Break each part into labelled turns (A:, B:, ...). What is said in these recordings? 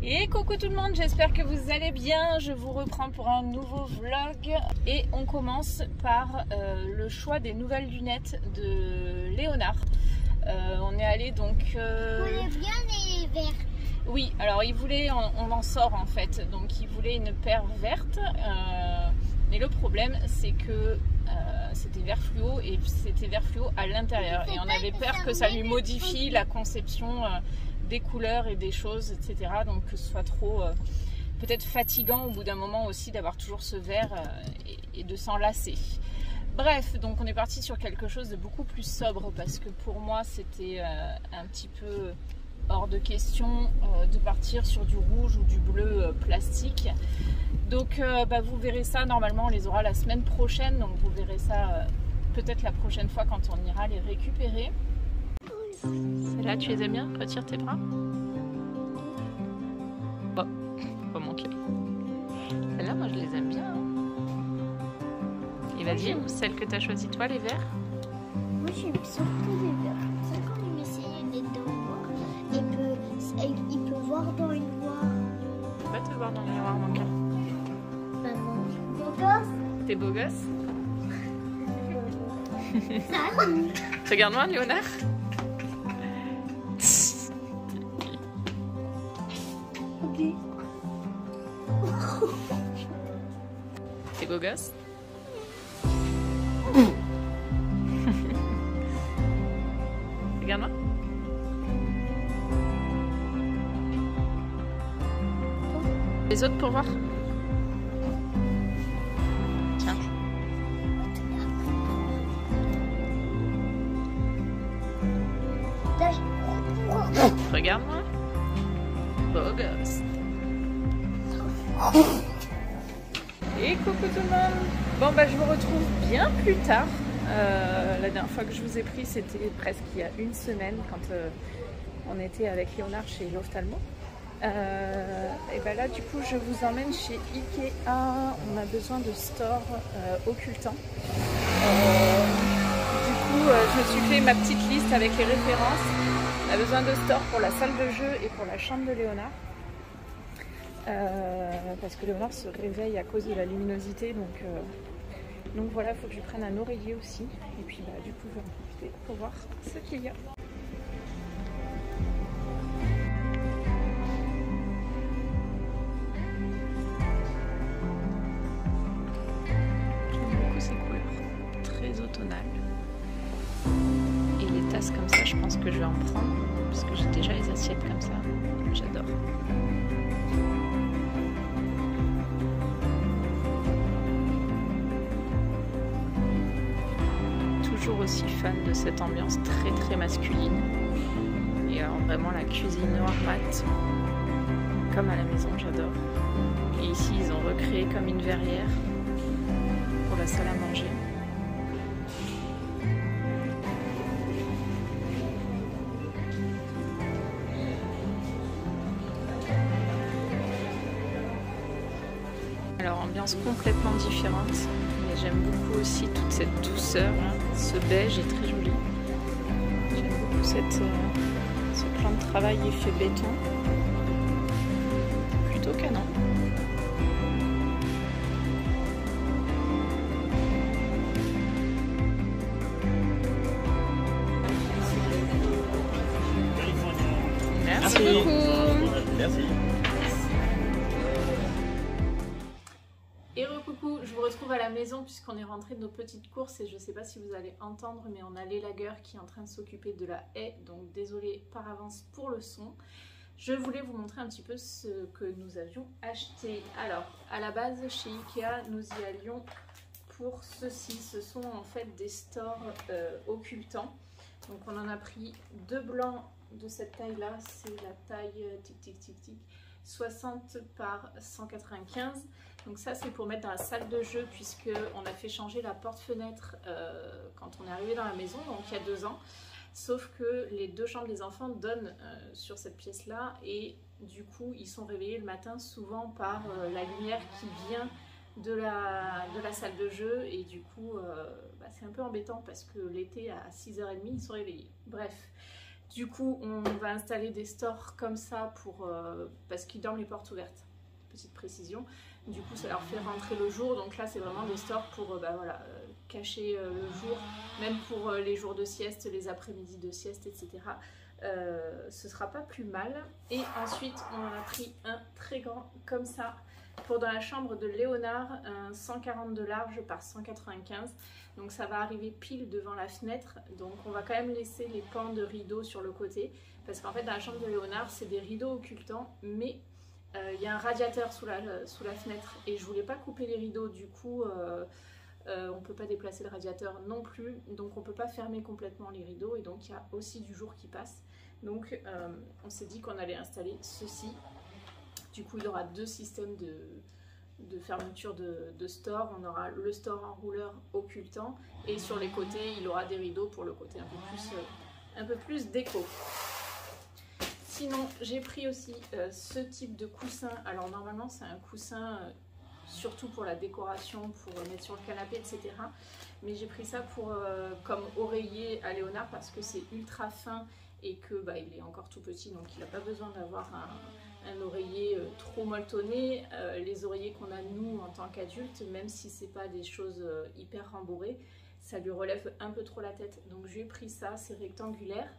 A: Et coucou tout le monde, j'espère que vous allez bien. Je vous reprends pour un nouveau vlog et on commence par le choix des nouvelles lunettes de Léonard. On est allé donc...
B: Vous voulez bien les verts?
A: Oui, alors il voulait, on en sort en fait, donc il voulait une paire verte. Mais le problème c'est que c'était vert fluo et c'était vert fluo à l'intérieur. Et on avait peur que ça lui modifie la conception des couleurs et des choses, etc. Donc que ce soit trop peut-être fatigant au bout d'un moment aussi d'avoir toujours ce vert et de s'en lasser. Bref, donc on est parti sur quelque chose de beaucoup plus sobre parce que pour moi c'était un petit peu hors de question de partir sur du rouge ou du bleu plastique. Donc vous verrez ça, normalement on les aura la semaine prochaine, donc vous verrez ça peut-être la prochaine fois quand on ira les récupérer. Celle-là, tu les aimes bien? Retire tes bras. Bon, remonte-les. Celle-là, moi je les aime bien. Hein. Et vas-y, celle que tu as choisie toi, les verts?
B: Moi j'aime surtout les verts. C'est quand il essayait d'être dans le noir. Il peut voir dans le noir.
A: Je peux pas te voir dans le miroir, mon cœur.
B: Maman, beau gosse.
A: T'es beau gosse?
B: Salut.
A: Regarde-moi, Léonard.
B: Ok.
A: T'es beau gosse? Regarde-moi. Les autres pour voir. Tiens. Regarde-moi. Beau gosse. Et coucou tout le monde. Bon je vous retrouve bien plus tard. La dernière fois que je vous ai pris c'était presque il y a une semaine quand on était avec Léonard chez l'ophtalmo. Et là du coup je vous emmène chez Ikea. On a besoin de store occultant. Du coup je me suis fait ma petite liste avec les références. On a besoin de store pour la salle de jeu et pour la chambre de Léonard. Parce que Léonard se réveille à cause de la luminosité, donc voilà, il faut que je prenne un oreiller aussi. Et puis du coup je vais en profiter pour voir ce qu'il y a. J'aime beaucoup ces couleurs, très automnales. Et les tasses comme ça, je pense que je vais en prendre, parce que j'ai déjà les assiettes comme ça, j'adore. Toujours aussi fan de cette ambiance très masculine. Et alors vraiment la cuisine noire mat, comme à la maison, j'adore. Et ici ils ont recréé comme une verrière pour la salle à manger. Alors ambiance complètement différente, mais j'aime beaucoup aussi toute cette douceur, hein. Ce beige est très joli. J'aime beaucoup ce plan de travail effet béton, plutôt canon. Merci beaucoup.
C: Merci.
A: Et recoucou, je vous retrouve à la maison puisqu'on est rentré de nos petites courses et je ne sais pas si vous allez entendre, mais on a l'élagueur qui est en train de s'occuper de la haie, donc désolée par avance pour le son. Je voulais vous montrer un petit peu ce que nous avions acheté. Alors, à la base, chez Ikea, nous y allions pour ceci. Ce sont en fait des stores occultants. Donc on en a pris deux blancs de cette taille-là, c'est la taille 60 par 195. Donc ça c'est pour mettre dans la salle de jeu puisque on a fait changer la porte-fenêtre quand on est arrivé dans la maison, donc il y a 2 ans. Sauf que les 2 chambres des enfants donnent sur cette pièce-là et du coup ils sont réveillés le matin souvent par la lumière qui vient de la salle de jeu et du coup c'est un peu embêtant parce que l'été à 6h30 ils sont réveillés. Bref. Du coup, on va installer des stores comme ça pour parce qu'ils dorment les portes ouvertes. Petite précision. Du coup, ça leur fait rentrer le jour. Donc là, c'est vraiment des stores pour voilà, cacher le jour, même pour les jours de sieste, les après-midi de sieste, etc. Ce sera pas plus mal. Et ensuite, on a pris un très grand comme ça pour dans la chambre de Léonard, un 140 de large par 195. Donc ça va arriver pile devant la fenêtre. Donc on va quand même laisser les pans de rideaux sur le côté. Parce qu'en fait, dans la chambre de Léonard, c'est des rideaux occultants, mais il y a un radiateur sous la fenêtre. Et je voulais pas couper les rideaux, du coup... on ne peut pas déplacer le radiateur non plus, donc on ne peut pas fermer complètement les rideaux, et donc il y a aussi du jour qui passe. Donc on s'est dit qu'on allait installer ceci. Du coup il y aura deux systèmes de fermeture de store. On aura le store enrouleur occultant, et sur les côtés il aura des rideaux pour le côté un peu plus déco. Sinon j'ai pris aussi ce type de coussin. Alors normalement c'est un coussin... surtout pour la décoration, pour mettre sur le canapé, etc. Mais j'ai pris ça pour comme oreiller à Léonard parce que c'est ultra fin et que il est encore tout petit, donc il n'a pas besoin d'avoir un oreiller trop molletonné. Les oreillers qu'on a nous en tant qu'adultes, même si c'est pas des choses hyper rembourrées, ça lui relève un peu trop la tête. Donc je lui ai pris ça, c'est rectangulaire.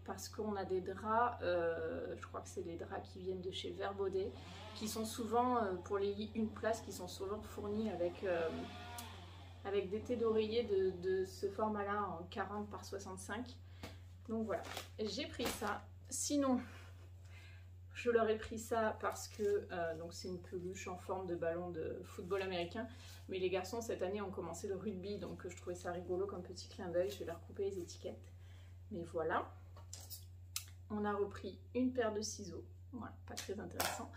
A: Parce qu'on a des draps, je crois que c'est des draps qui viennent de chez Verbaudet, qui sont souvent, pour les lits une place, qui sont souvent fournis avec des têtes d'oreiller de ce format-là en 40 par 65. Donc voilà, j'ai pris ça. Sinon, je leur ai pris ça parce que donc c'est une peluche en forme de ballon de football américain. Mais les garçons, cette année, ont commencé le rugby, donc je trouvais ça rigolo comme petit clin d'œil. Je vais leur couper les étiquettes. Mais voilà. On a repris une paire de ciseaux, voilà, pas très intéressant.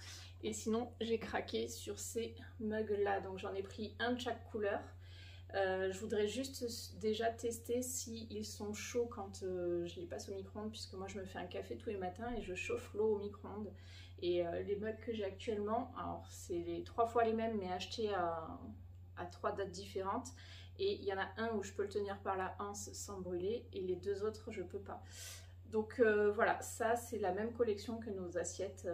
A: Et sinon, j'ai craqué sur ces mugs-là, donc j'en ai pris un de chaque couleur. Je voudrais juste déjà tester s'ils sont chauds quand je les passe au micro-ondes, puisque moi je me fais un café tous les matins et je chauffe l'eau au micro-ondes. Et les mugs que j'ai actuellement, alors c'est les 3 fois les mêmes, mais achetés à 3 dates différentes. Et il y en a un où je peux le tenir par la anse sans brûler, et les 2 autres je peux pas. Donc voilà, ça c'est la même collection que nos assiettes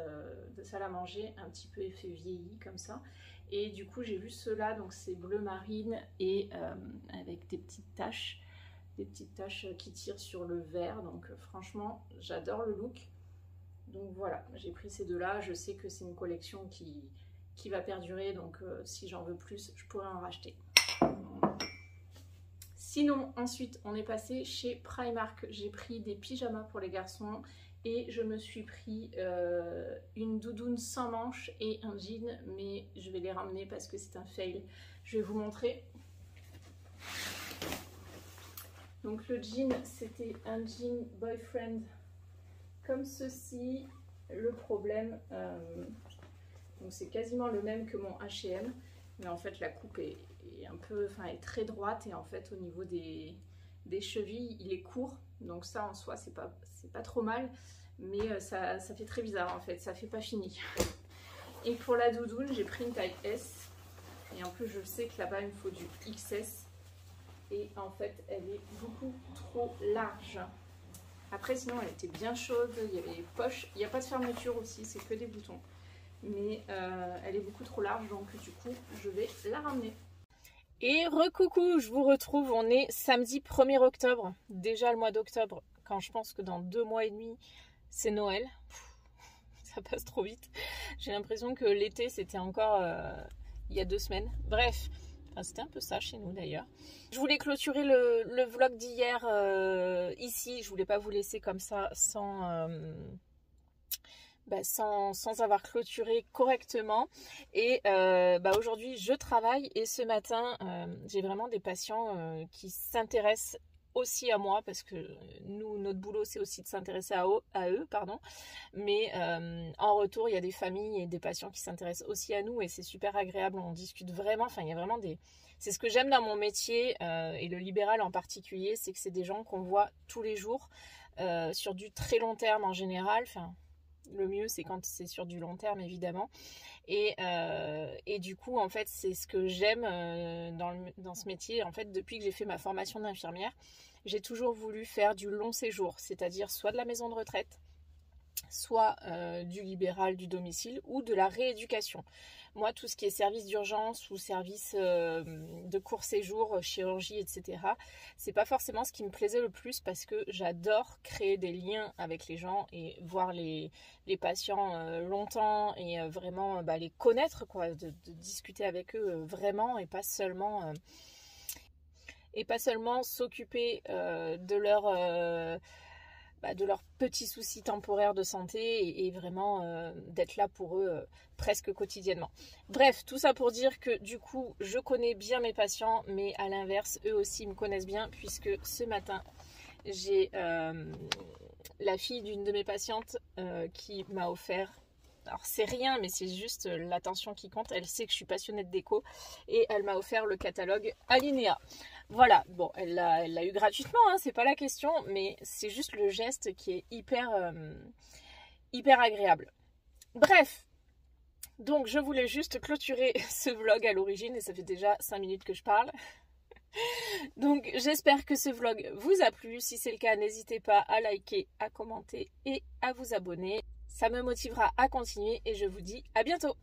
A: de salle à manger, un petit peu effet vieilli comme ça. Et du coup j'ai vu ceux-là, donc c'est bleu marine et avec des petites taches qui tirent sur le vert. Donc franchement j'adore le look. Donc voilà, j'ai pris ces deux-là. Je sais que c'est une collection qui va perdurer, donc si j'en veux plus, je pourrais en racheter. Sinon, ensuite, on est passé chez Primark. J'ai pris des pyjamas pour les garçons et je me suis pris une doudoune sans manches et un jean, mais je vais les ramener parce que c'est un fail. Je vais vous montrer. Donc le jean, c'était un jean boyfriend comme ceci. Le problème, donc c'est quasiment le même que mon H&M, mais en fait la coupe est un peu, est très droite, et en fait au niveau des chevilles il est court, donc ça en soi c'est pas trop mal, mais ça fait très bizarre en fait, ça fait pas fini. Et pour la doudoune j'ai pris une taille S, et en plus je sais que là-bas il me faut du XS, et en fait elle est beaucoup trop large. Après sinon elle était bien chaude, il y avait les poches, il n'y a pas de fermeture aussi, c'est que des boutons, mais elle est beaucoup trop large, donc du coup je vais la ramener. Et recoucou, je vous retrouve, on est samedi 1er octobre, déjà le mois d'octobre, quand je pense que dans 2 mois et demi c'est Noël. Ça passe trop vite, j'ai l'impression que l'été c'était encore il y a 2 semaines, bref, c'était un peu ça chez nous d'ailleurs. Je voulais clôturer le vlog d'hier ici, je voulais pas vous laisser comme ça sans avoir clôturé correctement. Et aujourd'hui je travaille, et ce matin j'ai vraiment des patients qui s'intéressent aussi à moi, parce que nous, notre boulot c'est aussi de s'intéresser à eux, mais en retour il y a des familles et des patients qui s'intéressent aussi à nous, et c'est super agréable, on discute vraiment, il y a vraiment c'est ce que j'aime dans mon métier, et le libéral en particulier, c'est que c'est des gens qu'on voit tous les jours, sur du très long terme en général, Le mieux, c'est quand c'est sur du long terme, évidemment. Et du coup, en fait, c'est ce que j'aime dans ce métier. En fait, depuis que j'ai fait ma formation d'infirmière, j'ai toujours voulu faire du long séjour, c'est-à-dire soit de la maison de retraite, soit du libéral, du domicile ou de la rééducation. Moi, tout ce qui est service d'urgence ou service de court séjour, chirurgie, etc., c'est pas forcément ce qui me plaisait le plus parce que j'adore créer des liens avec les gens et voir les patients longtemps et vraiment les connaître, quoi, de discuter avec eux vraiment et pas seulement s'occuper de leurs petits soucis temporaires de santé et vraiment d'être là pour eux presque quotidiennement. Bref, tout ça pour dire que du coup, je connais bien mes patients, mais à l'inverse, eux aussi me connaissent bien puisque ce matin, j'ai la fille d'une de mes patientes qui m'a offert, alors c'est rien, mais c'est juste l'attention qui compte. Elle sait que je suis passionnée de déco et elle m'a offert le catalogue Alinéa. Voilà, bon, elle l'a eu gratuitement, hein, c'est pas la question, mais c'est juste le geste qui est hyper agréable. Bref, donc je voulais juste clôturer ce vlog à l'origine et ça fait déjà 5 minutes que je parle. Donc j'espère que ce vlog vous a plu. Si c'est le cas, n'hésitez pas à liker, à commenter et à vous abonner. Ça me motivera à continuer et je vous dis à bientôt.